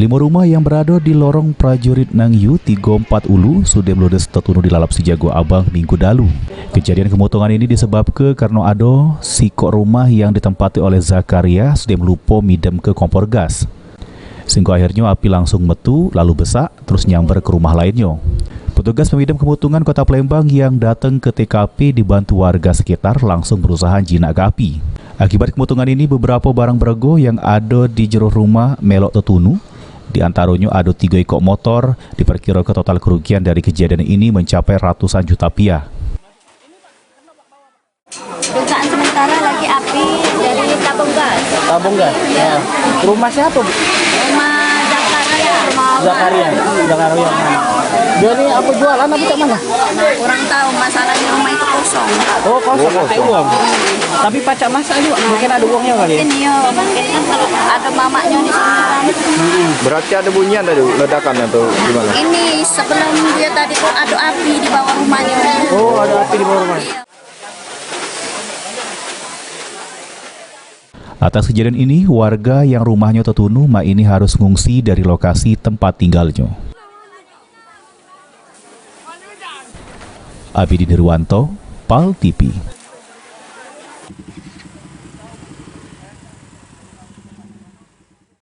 5 rumah yang berada di lorong prajurit Nangyu 34 Ulu sudah meludes tertunuh di lalap si Jago Abang minggu dalu. Kejadian kemotongan ini disebabkan karena ada sikok rumah yang ditempati oleh Zakaria sudah melupa midam ke kompor gas. Sehingga akhirnya api langsung metu lalu besak terus nyamber ke rumah lainnya. Petugas pemadam kebakaran Kota Palembang yang datang ke TKP dibantu warga sekitar langsung berusaha jinak ke api. Akibat kemotongan ini beberapa barang berharga yang ada di jero rumah melok tertunuh. Di antaranya ada 3 ekor motor, diperkirakan total kerugian dari kejadian ini mencapai ratusan juta rupiah. Dugaan sementara lagi api dari tabung gas. Tabung gas? Ya. Rumah siapa, Bu? Rumah Zakaria. Zakaria. Dia ini apa jualan apa cak mana? Kurang tahu, masalahnya rumah itu kosong. Oh, kosong, ada uang. Tapi pacak masak juga, mungkin ada uangnya kali ya? Mungkin kan kalau ada mamaknya di sini kan. Berarti ada bunyian tadi, ledakan atau gimana? Ini sebelum dia tadi kok ada api di bawah rumahnya. Oh, ada api di bawah rumah. Atas kejadian ini, warga yang rumahnya tertunuh ini harus mengungsi dari lokasi tempat tinggalnya. Abidi Nirwanto, PAL TV.